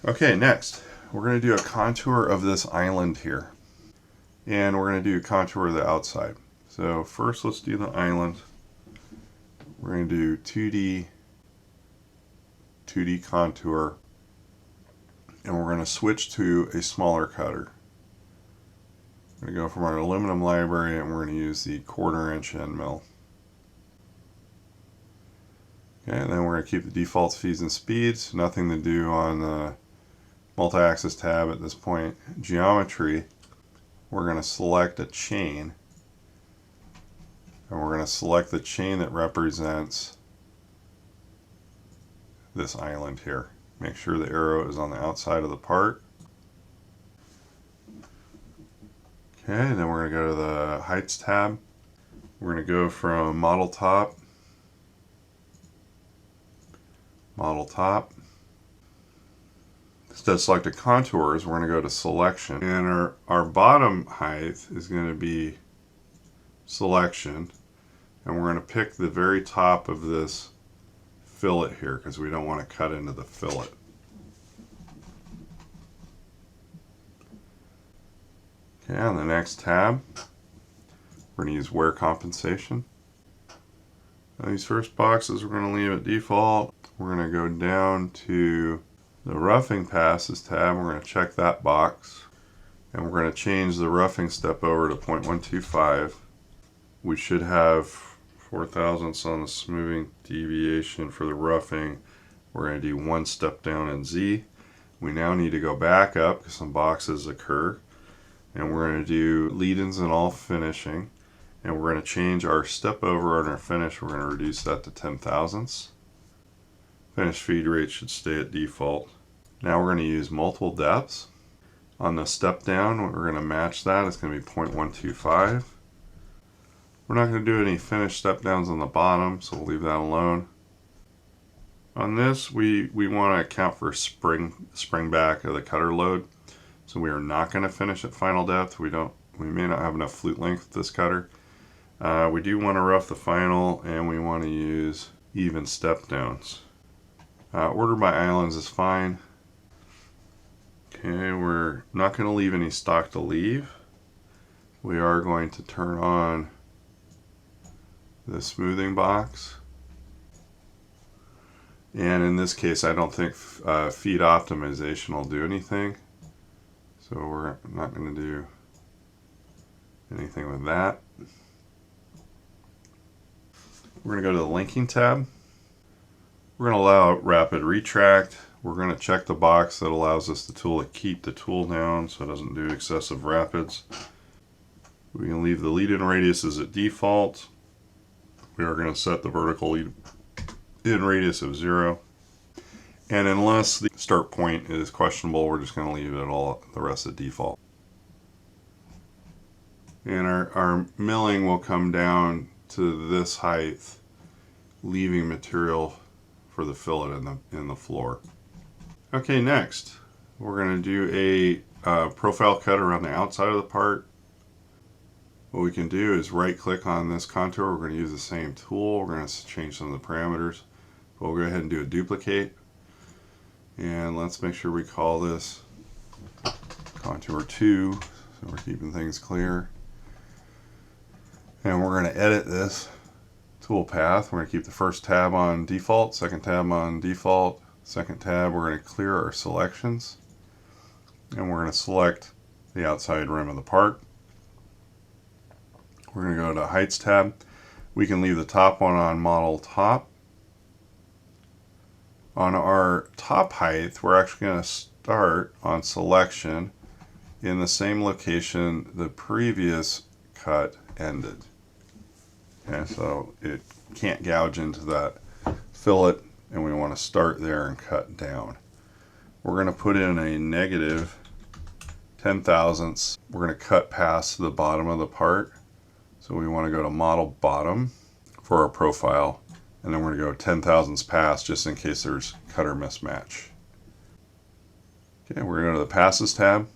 Okay, next we're going to do a contour of this island here. And we're going to do a contour of the outside. So first let's do the island. We're going to do 2D contour. And we're going to switch to a smaller cutter. We're going to go from our aluminum library and we're going to use the 1/4 inch end mill. Okay, and then we're going to keep the default feeds and speeds. Nothing to do on the multi-axis tab at this point. Geometry, we're going to select a chain. And we're going to select the chain that represents this island here. Make sure the arrow is on the outside of the part. Okay, and then we're going to go to the Heights tab. We're going to go from Model Top. Instead of selected contours, we're going to go to Selection. And our bottom height is going to be Selection. And we're going to pick the very top of this fillet here because we don't want to cut into the fillet. Okay, on the next tab, we're going to use Wear Compensation. Now these first boxes we're going to leave at default. We're going to go down to the Roughing Passes tab. We're going to check that box. And we're going to change the roughing step over to 0.125. We should have 4 thousandths on the smoothing deviation for the roughing. We're going to do 1 step down in Z. We now need to go back up because some boxes occur. And we're going to do lead-ins and all finishing. And we're going to change our step over on our finish. We're going to reduce that to 10 thousandths. Finish feed rate should stay at default. Now we're going to use multiple depths. On the step down, we're going to match that. It's going to be 0.125. We're not going to do any finish step downs on the bottom, so we'll leave that alone. On this, we want to account for spring back of the cutter load. So we are not going to finish at final depth. We may not have enough flute length with this cutter. We do want to rough the final, and we want to use even step downs. Order by islands is fine. Okay, we're not going to leave any stock to leave. We are going to turn on the smoothing box. And in this case, I don't think feed optimization will do anything. So we're not going to do anything with that. We're going to go to the linking tab. We're going to allow rapid retract. We're going to check the box that allows us the tool to keep the tool down so it doesn't do excessive rapids. We can leave the lead-in radiuses at default. We are going to set the vertical lead-in radius of 0. And unless the start point is questionable, we're just going to leave it all the rest at default. And our milling will come down to this height, leaving material for the fillet in the floor. Okay, next we're going to do a profile cut around the outside of the part. What we can do is right click on this contour. We're going to use the same tool. We're going to change some of the parameters. We'll go ahead and do a duplicate. And let's make sure we call this contour 2, so we're keeping things clear. And we're going to edit this toolpath. We're going to keep the first tab on default, second tab on default, second tab we're going to clear our selections. And we're going to select the outside rim of the part. We're going to go to Heights tab. We can leave the top one on Model Top. On our top height, we're actually going to start on Selection in the same location the previous cut ended. Okay, so it can't gouge into that fillet, and we want to start there and cut down. We're going to put in a negative 10 thousandths. We're going to cut past the bottom of the part. So we want to go to Model Bottom for our profile. And then we're going to go 10 thousandths past just in case there's cutter mismatch. Okay, we're going to go to the Passes tab.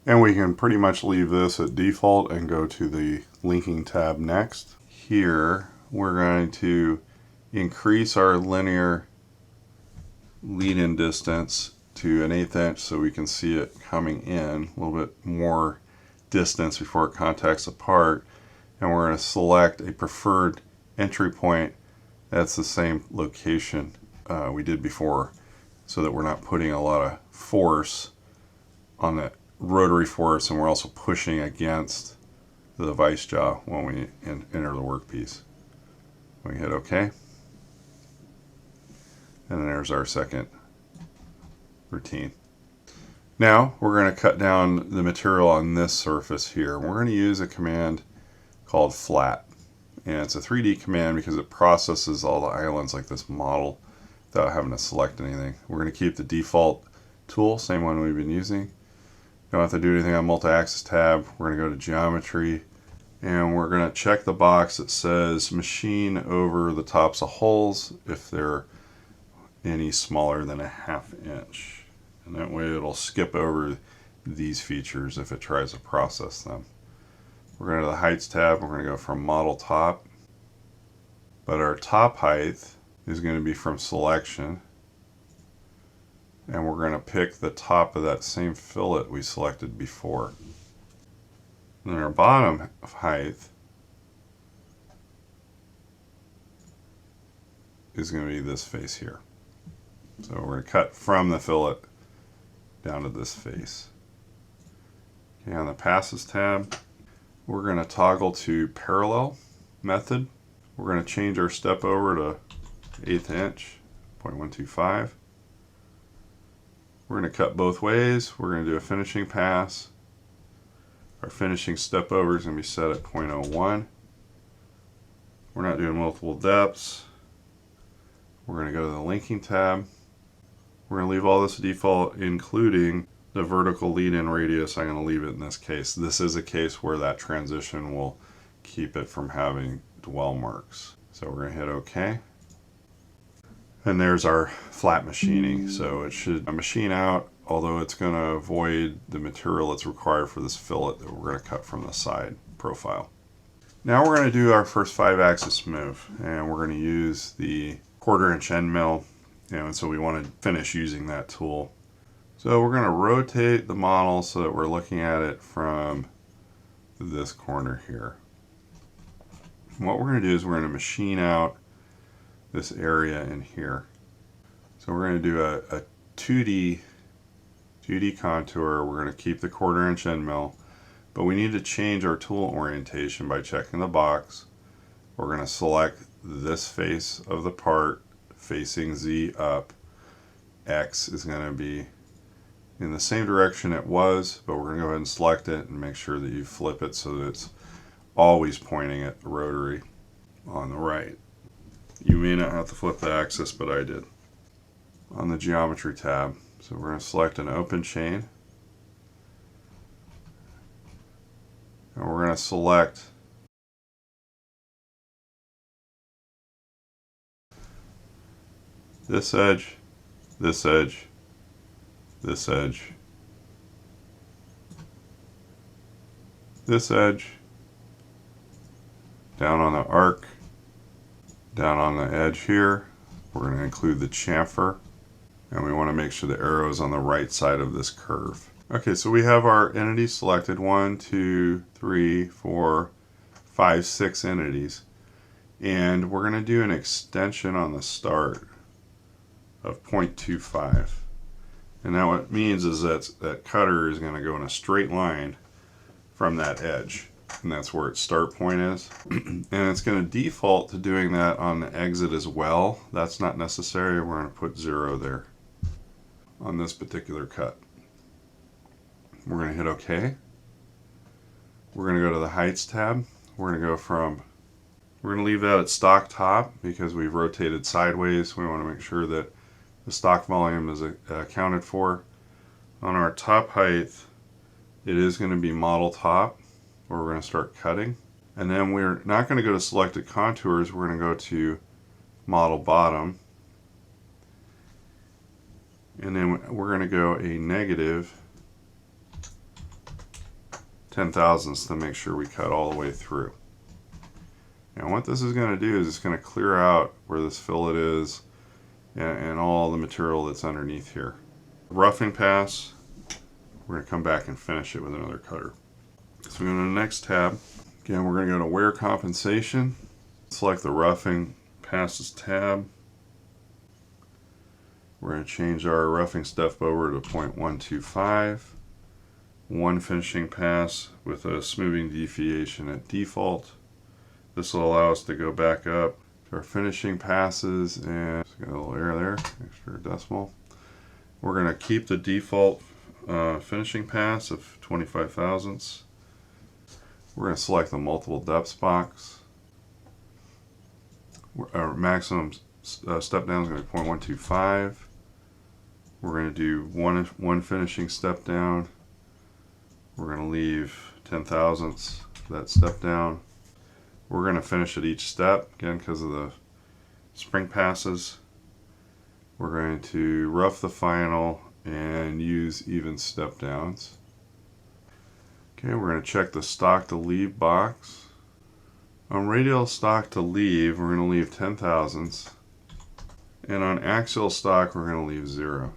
And we can pretty much leave this at default and go to the Linking tab next. Here, we're going to increase our linear lead-in distance to an 1/8 inch so we can see it coming in a little bit more distance before it contacts the part. And we're going to select a preferred entry point that's the same location we did before, so that we're not putting a lot of force on the rotary force, and we're also pushing against the vice jaw when we enter the workpiece. We hit OK, and then there's our second routine. Now we're going to cut down the material on this surface here. We're going to use a command called flat, and it's a 3D command because it processes all the islands like this model without having to select anything. We're going to keep the default tool, same one we've been using. Don't have to do anything on multi-axis tab. We're going to go to geometry, and we're going to check the box that says machine over the tops of holes if they're any smaller than a 1/2 inch. And that way it'll skip over these features if it tries to process them. We're going to the heights tab. We're going to go from model top, but our top height is going to be from selection, and we're going to pick the top of that same fillet we selected before. And then our bottom height is going to be this face here. So we're going to cut from the fillet down to this face. Okay, on the passes tab, we're going to toggle to parallel method. We're going to change our step over to 1/8 inch, 0.125. We're going to cut both ways. We're going to do a finishing pass. Our finishing step over is going to be set at 0.01. We're not doing multiple depths. We're going to go to the linking tab. We're going to leave all this default, including the vertical lead-in radius. I'm going to leave it in this case. This is a case where that transition will keep it from having dwell marks. So we're going to hit OK. And there's our flat machining. So it should machine out, although it's going to avoid the material that's required for this fillet that we're going to cut from the side profile. Now we're going to do our first 5-axis move, and we're going to use the 1/4 inch end mill, and so we want to finish using that tool. So we're going to rotate the model so that we're looking at it from this corner here. And what we're going to do is we're going to machine out this area in here. So we're going to do a 2D contour. We're going to keep the 1/4 inch end mill, but we need to change our tool orientation by checking the box. We're going to select this face of the part facing Z up. X is going to be in the same direction it was, but we're going to go ahead and select it and make sure that you flip it so that it's always pointing at the rotary on the right. You may not have to flip the axis, but I did. On the geometry tab, so we're going to select an open chain, and we're going to select this edge, this edge, this edge, this edge, down on the arc, down on the edge here. We're going to include the chamfer, and we want to make sure the arrow is on the right side of this curve. Okay, so we have our entities selected, 1, 2, 3, 4, 5, 6 entities, and we're going to do an extension on the start of 0.25. And now what it means is that cutter is going to go in a straight line from that edge, and that's where its start point is. And it's going to default to doing that on the exit as well. That's not necessary. We're going to put 0 there on this particular cut. We're going to hit OK. We're going to go to the heights tab. We're going to go from, we're going to leave that at stock top because we've rotated sideways. We want to make sure that the stock volume is accounted for. On our top height, it is going to be model top, where we're going to start cutting. And then we're not going to go to selected contours. We're going to go to model bottom. And then we're going to go a negative 0.1 to make sure we cut all the way through. And what this is going to do is it's going to clear out where this fillet is and all the material that's underneath here. roughing pass. We're going to come back and finish it with another cutter. So we go to the next tab. Again, we're going to go to wear compensation. Select the roughing passes tab. We're going to change our roughing step over to 0.125. One finishing pass with a smoothing deviation at default. This will allow us to go back up to our finishing passes, and got a little error there, extra decimal. We're going to keep the default finishing pass of 25 thousandths. We're going to select the multiple depths box. Our maximum step down is going to be 0.125. We're going to do one finishing step down. We're going to leave 10 thousandths for that step down. We're going to finish at each step, again because of the spring passes. We're going to rough the final and use even step downs. Okay, we're going to check the stock to leave box. On radial stock to leave, we're going to leave 10 thousandths. And on axial stock, we're going to leave 0.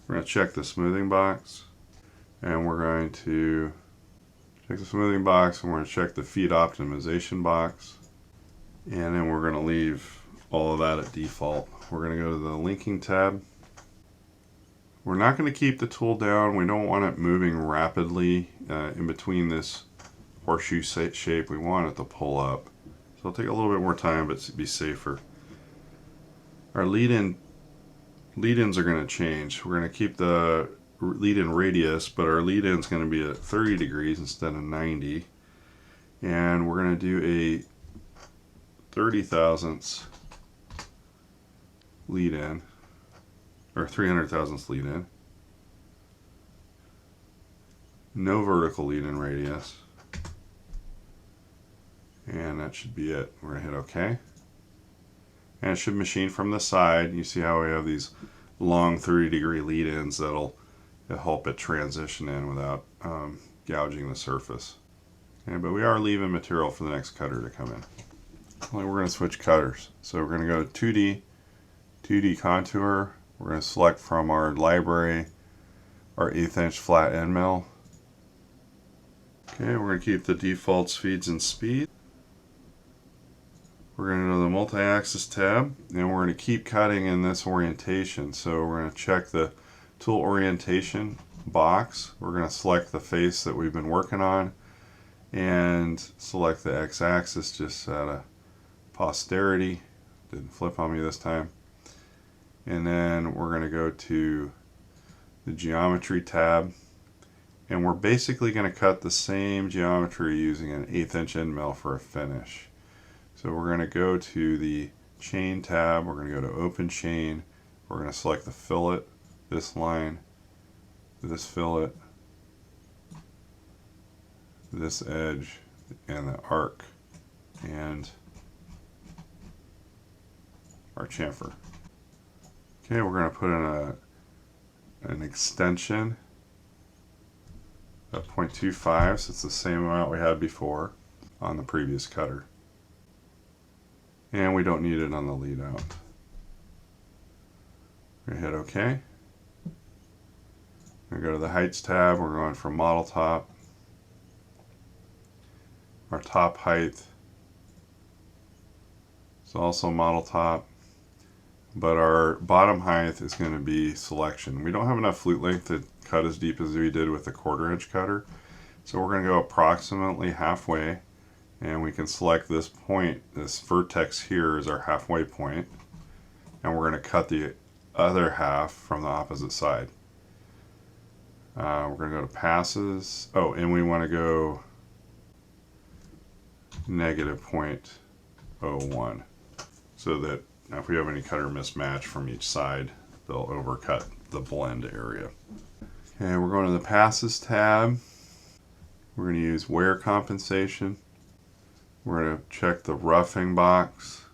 We're going to check the smoothing box. And we're going to check the smoothing box, and we're going to check the feed optimization box. And then we're going to leave all of that at default. We're going to go to the linking tab. We're not going to keep the tool down. We don't want it moving rapidly in between this horseshoe shape. We want it to pull up. So it'll take a little bit more time, but to be safer. Our lead-ins are going to change. We're going to keep the lead-in radius, but our lead-in is going to be at 30 degrees instead of 90. And we're going to do a 30 thousandths lead-in, or 300 thousandths lead-in. No vertical lead-in radius. And that should be it. We're going to hit OK. And it should machine from the side. You see how we have these long 30-degree lead-ins that'll help it transition in without gouging the surface. Okay, but we are leaving material for the next cutter to come in. We're going to switch cutters. So we're going to go to 2D contour. We're going to select from our library our 1/8 inch flat end mill. Okay, we're going to keep the default speeds and speed. We're going to go to the multi-axis tab, and we're going to keep cutting in this orientation. So we're going to check the tool orientation box. We're going to select the face that we've been working on and select the x-axis just out of posterity. Didn't flip on me this time. And then we're going to go to the geometry tab, and we're basically going to cut the same geometry using an 1/8 inch end mill for a finish. So we're going to go to the chain tab, we're going to go to open chain, we're going to select the fillet, this line, this fillet, this edge, and the arc, and our chamfer. Okay, we're going to put in an extension of 0.25, so it's the same amount we had before on the previous cutter. And we don't need it on the lead out. We're going to hit OK. We're going to go to the heights tab. We're going from model top. Our top height is also model top, but our bottom height is going to be selection. We don't have enough flute length to cut as deep as we did with the 1/4 inch cutter, so we're going to go approximately halfway. And we can select this point, this vertex here is our halfway point, and we're going to cut the other half from the opposite side. We're going to go to passes. Oh, and we want to go -0.01 so that if we have any cutter mismatch from each side, they'll overcut the blend area. Okay, we're going to the passes tab. We're going to use wear compensation. We're going to check the roughing box.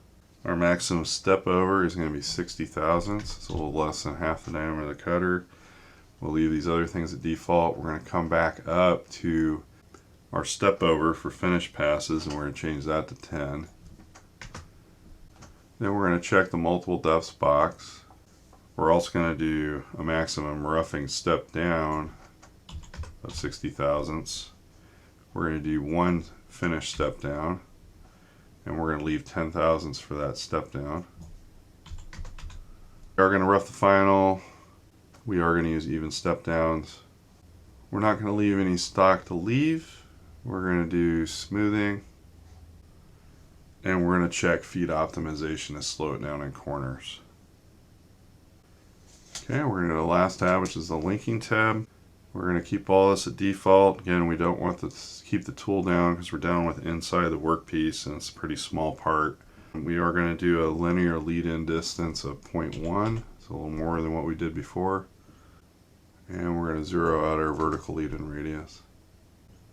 Our maximum step over is going to be 60 thousandths. It's a little less than half the diameter of the cutter. We'll leave these other things at default. We're going to come back up to our step over for finish passes, and we're going to change that to 10. Then we're going to check the multiple depths box. We're also going to do a maximum roughing step down of 60 thousandths. We're going to do one finish step down, and we're going to leave 10 thousandths for that step down. We are going to rough the final. We are going to use even step downs. We're not going to leave any stock to leave. We're going to do smoothing, and we're going to check feed optimization to slow it down in corners. Okay, we're going to go to the last tab, which is the linking tab. We're going to keep all this at default. Again, we don't want to keep the tool down because we're down with inside the workpiece and it's a pretty small part. We are going to do a linear lead-in distance of 0.1. It's a little more than what we did before. And we're going to zero out our vertical lead-in radius.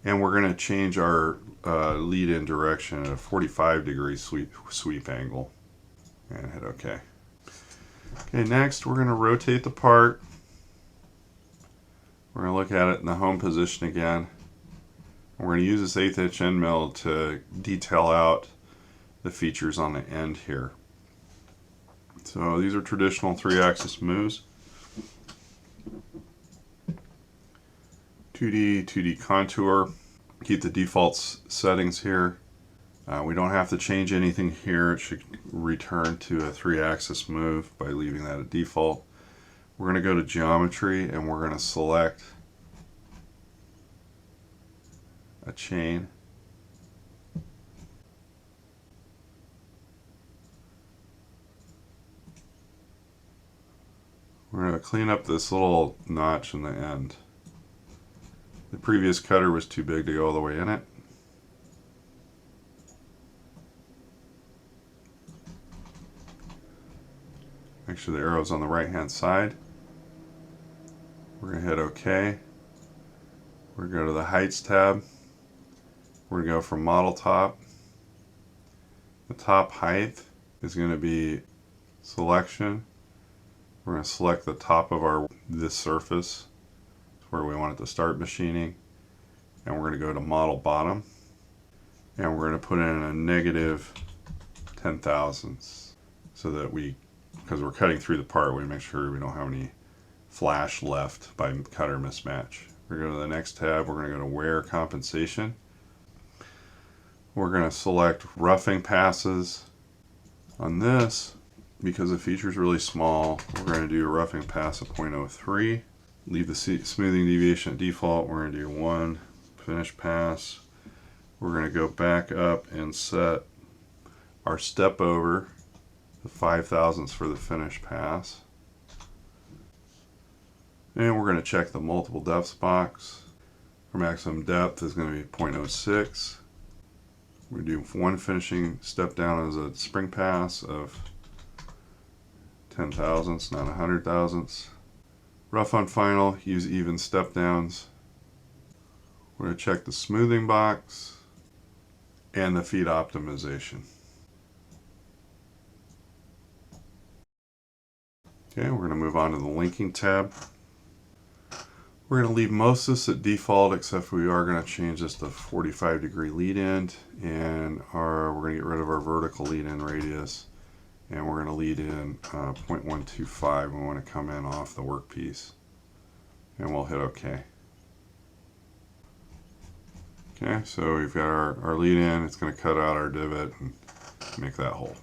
And we're going to change our lead-in direction at a 45-degree sweep angle. And hit OK. Okay, next we're going to rotate the part. We're going to look at it in the home position again. We're going to use this 1/8 inch end mill to detail out the features on the end here. So these are traditional 3-axis moves. 2D contour. Keep the default settings here. We don't have to change anything here. It should return to a 3-axis move by leaving that at default. We're going to go to geometry and we're going to select a chain. We're going to clean up this little notch in the end. The previous cutter was too big to go all the way in it. Make sure the arrow's on the right hand side. We're going to hit OK. We're going to go to the Heights tab. We're going to go from Model Top. The top height is going to be Selection. We're going to select the top of this surface. It's where we want it to start machining. And we're going to go to Model Bottom. And we're going to put in a negative 10 thousandths so that because we're cutting through the part, we make sure we don't have any flash left by cutter mismatch. We're going to go to the next tab. We're going to go to Wear Compensation. We're going to select Roughing Passes. On this, because the feature is really small, we're going to do a roughing pass of 0.03. Leave the smoothing deviation at default. We're going to do 1 finish pass. We're going to go back up and set our step over the 5 thousandths for the finish pass. And we're going to check the multiple depths box. Our maximum depth is going to be 0.06. We do 1 finishing step down as a spring pass of 10 thousandths, not 100 thousandths. Rough on final, use even step downs. We're going to check the smoothing box and the feed optimization. Okay, we're going to move on to the linking tab. We're going to leave most of this at default, except we are going to change this to 45-degree lead end, and we're going to get rid of our vertical lead in radius, and we're going to lead in 0.125. We want to come in off the workpiece, and we'll hit OK. Okay, so we've got our lead in. It's going to cut out our divot and make that hole.